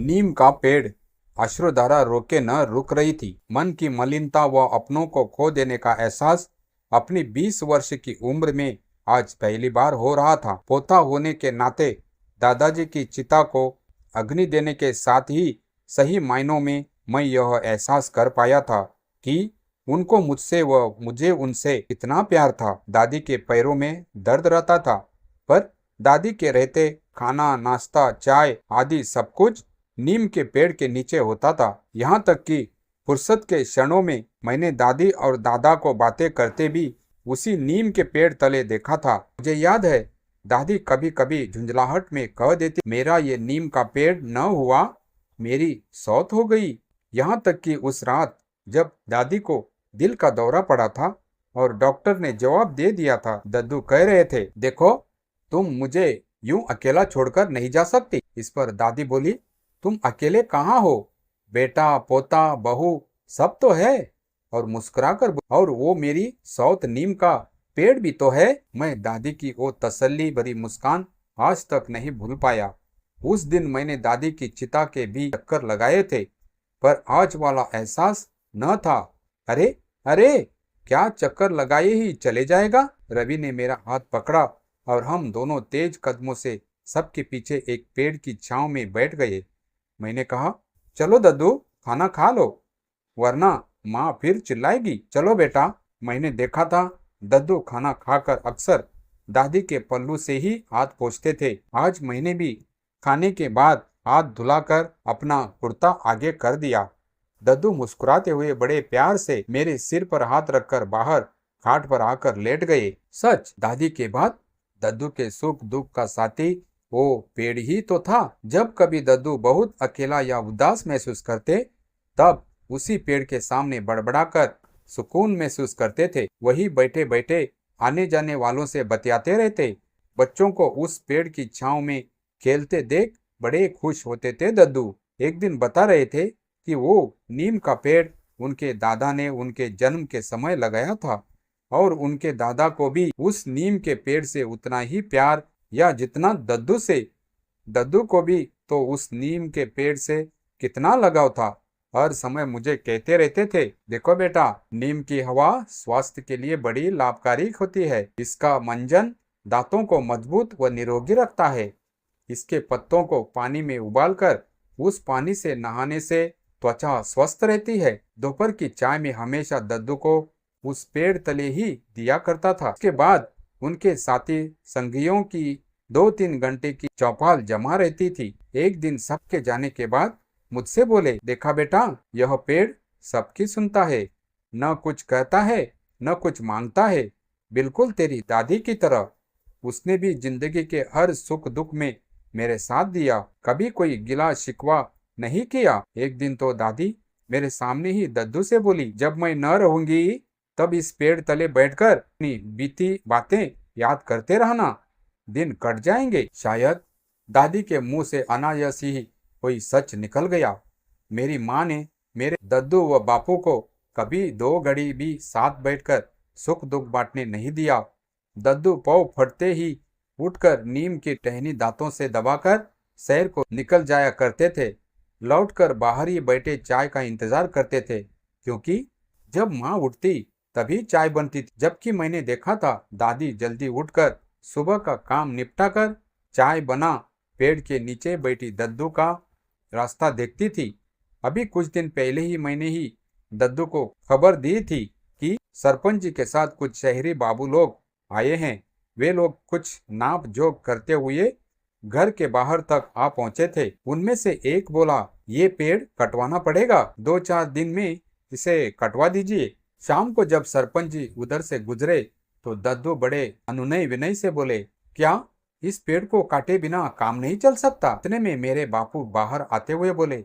नीम का पेड़। अश्रुधारा रोके न रुक रही थी। मन की मलिनता व अपनों को खो देने का एहसास अपनी 20 वर्ष की उम्र में आज पहली बार हो रहा था। पोता होने के नाते दादाजी की चिता को अग्नि देने के साथ ही सही मायनों में मैं यह एहसास कर पाया था कि उनको मुझसे व मुझे उनसे कितना प्यार था। दादी के पैरों में दर्द रहता था, पर दादी के रहते खाना, नाश्ता, चाय आदि सब कुछ नीम के पेड़ के नीचे होता था। यहाँ तक कि फुर्सत के क्षणों में मैंने दादी और दादा को बातें करते भी उसी नीम के पेड़ तले देखा था। मुझे याद है, दादी कभी कभी झुंझलाहट में कह देती, मेरा ये नीम का पेड़ न हुआ, मेरी सौत हो गई। यहाँ तक कि उस रात जब दादी को दिल का दौरा पड़ा था और डॉक्टर ने जवाब दे दिया था, दद्दू कह रहे थे, देखो तुम मुझे यूं अकेला छोड़कर नहीं जा सकती। इस पर दादी बोली, तुम अकेले कहाँ हो, बेटा, पोता, बहू सब तो है। और मुस्कुराकर और वो मेरी सौत नीम का पेड़ भी तो है। मैं दादी की वो तसल्ली भरी मुस्कान आज तक नहीं भूल पाया। उस दिन मैंने दादी की चिता के भी चक्कर लगाए थे, पर आज वाला एहसास न था। अरे अरे, क्या चक्कर लगाए ही चले जाएगा। रवि ने मेरा हाथ पकड़ा और हम दोनों तेज कदमों से सबके पीछे एक पेड़ की छांव में बैठ गए। मैंने कहा, चलो दद्दू, खाना खा लो, वरना माँ फिर चिल्लाएगी। चलो बेटा। मैंने देखा था, दद्दू खाना खाकर अक्सर दादी के पल्लू से ही हाथ पोंछते थे। आज मैंने भी खाने के बाद हाथ धुलाकर अपना कुर्ता आगे कर दिया। दद्दू मुस्कुराते हुए बड़े प्यार से मेरे सिर पर हाथ रखकर बाहर खाट पर आकर लेट गए। सच, दादी के बाद दद्दू के सुख दुख का साथी वो पेड़ ही तो था। जब कभी दद्दू बहुत अकेला या उदास महसूस करते, तब उसी पेड़ के सामने बड़बड़ाकर सुकून महसूस करते थे। वही बैठे बैठे आने जाने वालों से बतियाते रहते। बच्चों को उस पेड़ की छांव में खेलते देख बड़े खुश होते थे दद्दू। एक दिन बता रहे थे कि वो नीम का पेड़ उनके दादा ने उनके जन्म के समय लगाया था और उनके दादा को भी उस नीम के पेड़ से उतना ही प्यार या जितना दद्दू से। दद्दू को भी तो उस नीम के पेड़ से कितना लगाव था। हर समय मुझे कहते रहते थे, देखो बेटा, नीम की हवा स्वास्थ्य के लिए बड़ी लाभकारी होती है। इसका मंजन दांतों को मजबूत व निरोगी रखता है। इसके पत्तों को पानी में उबालकर उस पानी से नहाने से त्वचा स्वस्थ रहती है। दोपहर की चाय में हमेशा दद्दू को उस पेड़ तले ही दिया करता था। उसके बाद उनके साथी संगियों की 2-3 घंटे की चौपाल जमा रहती थी। एक दिन सबके जाने के बाद मुझसे बोले, देखा बेटा, यह पेड़ सबकी सुनता है, न कुछ कहता है न कुछ मांगता है, बिल्कुल तेरी दादी की तरह। उसने भी जिंदगी के हर सुख दुख में मेरे साथ दिया, कभी कोई गिला शिकवा नहीं किया। एक दिन तो दादी मेरे सामने ही दद्दू से बोली, जब मैं न रहूंगी तब इस पेड़ तले बैठकर अपनी बीती बातें याद करते रहना, दिन कट जाएंगे। शायद दादी के मुंह से अनायास ही कोई सच निकल गया। मेरी माँ ने मेरे दद्दू व बापू को कभी 2 घड़ी भी साथ बैठकर सुख दुख बांटने नहीं दिया। दद्दू पाँव फटते ही उठकर नीम की टहनी दांतों से दबाकर शहर को निकल जाया करते थे। लौटकर बाहर ही बैठे चाय का इंतजार करते थे, क्योंकि जब माँ उठती तभी चाय बनती थी। जबकि मैंने देखा था, दादी जल्दी उठकर सुबह का काम निपटाकर चाय बना पेड़ के नीचे बैठी दद्दू का रास्ता देखती थी। अभी कुछ दिन पहले ही मैंने ही दद्दू को खबर दी थी कि सरपंच जी के साथ कुछ शहरी बाबू लोग आए हैं। वे लोग कुछ नाप जोख करते हुए घर के बाहर तक आ पहुंचे थे। उनमें से एक बोला, ये पेड़ कटवाना पड़ेगा, 2-4 दिन में इसे कटवा दीजिए। शाम को जब सरपंच जी उधर से गुजरे तो दद्दू बड़े अनुनय विनय से बोले, क्या इस पेड़ को काटे बिना काम नहीं चल सकता। इतने में मेरे बापू बाहर आते हुए बोले,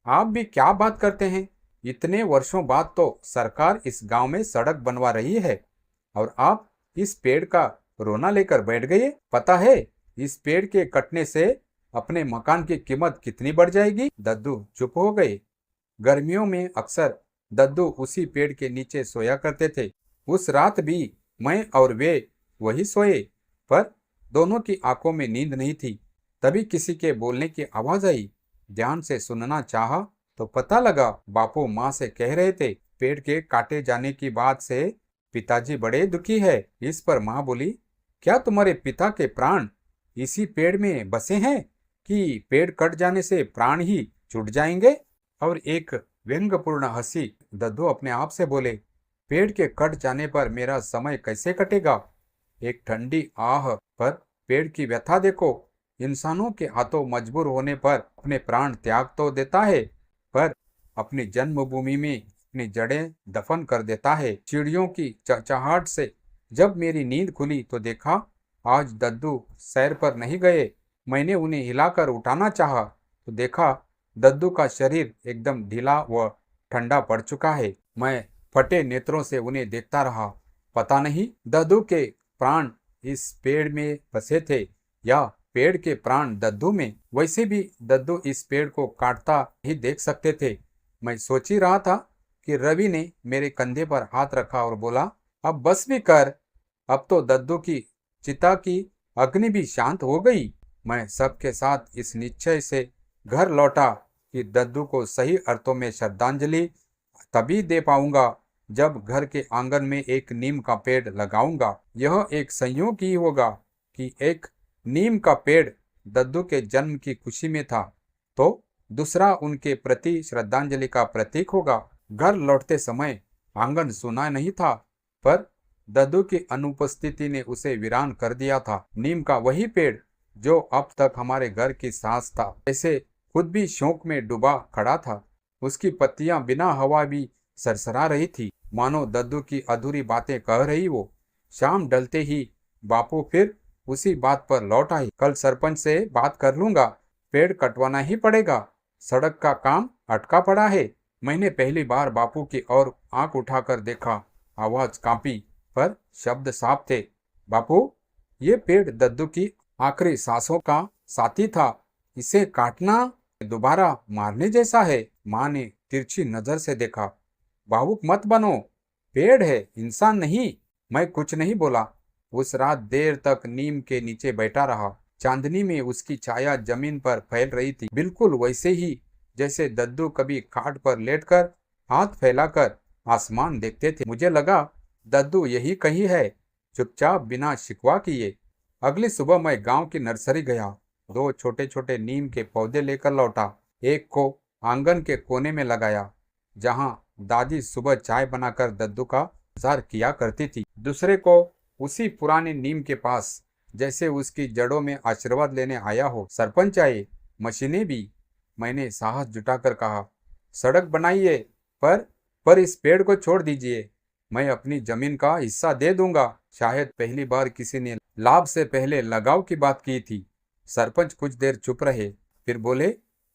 आप भी क्या बात करते हैं, इतने वर्षों बाद तो सरकार इस गांव में सड़क बनवा रही है और आप इस पेड़ का रोना लेकर बैठ गए। पता है इस पेड़ के कटने से अपने मकान की कीमत कितनी बढ़ जाएगी। दद्दू चुप हो गए। गर्मियों में अक्सर दद्दू उसी पेड़ के नीचे सोया करते थे। उस रात भी मैं और वे वही सोए, पर दोनों की आंखों में नींद नहीं थी। तभी किसी के बोलने की आवाज आई, ध्यान से सुनना चाहा तो पता लगा बापू माँ से कह रहे थे पेड़ के काटे जाने की बात से पिताजी बड़े दुखी है। इस पर माँ बोली, क्या तुम्हारे पिता के प्राण इसी पेड़ में बसे हैं कि पेड़ कट जाने से प्राण ही छूट जाएंगे? और एक व्यंग्यपूर्ण हंसी दद्दू अपने आप से बोले, पेड़ के कट जाने पर मेरा समय कैसे कटेगा? एक ठंडी आह पर पेड़ की व्यथा देखो। इंसानों के हाथों मजबूर होने पर अपने प्राण त्याग तो देता है, पर अपनी जन्मभूमि में अपनी जड़ें दफन कर देता है। चिड़ियों की चहचहाट से जब मेरी नींद खुली तो देखा आज दद्दू सैर पर नहीं गए। मैंने उन्हें हिलाकर उठाना चाहा तो देखा दद्दू का शरीर एकदम ढीला व ठंडा पड़ चुका है। मैं फटे नेत्रों से उन्हें देखता रहा। पता नहीं दद्दू के प्राण इस पेड़ में बसे थे या पेड़ के प्राण दद्दू में। वैसे भी दद्दू इस पेड़ को काटता ही देख सकते थे। मैं सोच ही रहा था कि रवि ने मेरे कंधे पर हाथ रखा और बोला, अब बस भी कर। अब तो दद्दू की चिता की अग्नि भी शांत हो गई। मैं सबके साथ इस निश्चय से घर लौटा कि दद्दू को सही अर्थों में श्रद्धांजलि तभी दे पाऊंगा जब घर के आंगन में एक नीम का पेड़ लगाऊंगा। यह एक संयोग ही होगा कि एक नीम का पेड़ दद्दू के जन्म की खुशी में था, तो दूसरा उनके प्रति श्रद्धांजलि का प्रतीक होगा। घर लौटते समय आंगन सुना नहीं था, पर दद्दू की अनुपस्थिति ने उसे वीरान कर दिया था। नीम का वही पेड़ जो अब तक हमारे घर की सांस था, ऐसे खुद भी शोक में डूबा खड़ा था। उसकी पत्तियां बिना हवा भी सरसरा रही थी, मानो दद्दू की अधूरी बातें कह रही हो। शाम ढलते ही बापू फिर उसी बात पर लौट आई। कल सरपंच से बात कर लूंगा, पेड़ कटवाना ही पड़ेगा, सड़क का काम अटका पड़ा है। मैंने पहली बार बापू की ओर आंख उठाकर देखा। आवाज कांपी पर शब्द साफ थे। बापू, ये पेड़ दद्दू की आखिरी सांसों का साथी था, इसे काटना दोबारा मारने जैसा है। माँ ने तिरछी नजर से देखा। भावुक मत बनो, पेड़ है, इंसान नहीं। मैं कुछ नहीं बोला। उस रात देर तक नीम के नीचे बैठा रहा। चांदनी में उसकी छाया जमीन पर फैल रही थी, बिल्कुल वैसे ही जैसे दद्दू कभी खाट पर लेटकर हाथ फैलाकर आसमान देखते थे। मुझे लगा दद्दू यही कहीं है, चुपचाप बिना शिकवा किए। अगली सुबह मैं गांव की नर्सरी गया, 2 छोटे छोटे नीम के पौधे लेकर लौटा। एक को आंगन के कोने में लगाया, जहां दादी सुबह चाय बनाकर दद्दू का इंतजार किया करती थी। दूसरे को उसी पुराने नीम के पास, जैसे उसकी जड़ों में आशीर्वाद लेने आया हो। सरपंच आए, मशीनें भी। मैंने साहस जुटाकर कहा, सड़क बनाइए, पर इस पेड़ को छोड़ दीजिए। मैं अपनी जमीन का हिस्सा दे दूंगा। शायद पहली बार किसी ने लाभ से पहले लगाव की बात की थी। सरपंच कुछ देर चुप रहे, फिर बोले,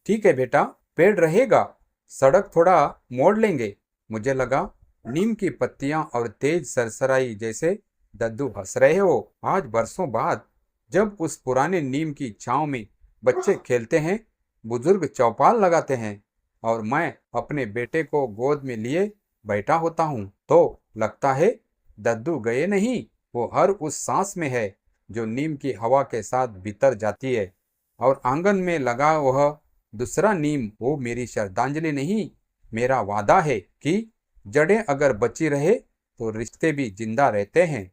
ठीक है बेटा, पेड़ रहेगा, सड़क थोड़ा मोड़ लेंगे। मुझे लगा नीम की पत्तियां और तेज सरसराई जैसे दद्दू हंस रहे हो। आज बरसों बाद जब उस पुराने नीम की छांव में बच्चे खेलते हैं, बुजुर्ग चौपाल लगाते हैं और मैं अपने बेटे को गोद में लिए बैठा होता हूँ, तो लगता है दद्दू गए नहीं, वो हर उस सांस में है जो नीम की हवा के साथ भीतर जाती है। और आंगन में लगा वह दूसरा नीम, वो मेरी श्रद्धांजलि नहीं, मेरा वादा है कि जड़ें अगर बची रहे तो रिश्ते भी जिंदा रहते हैं।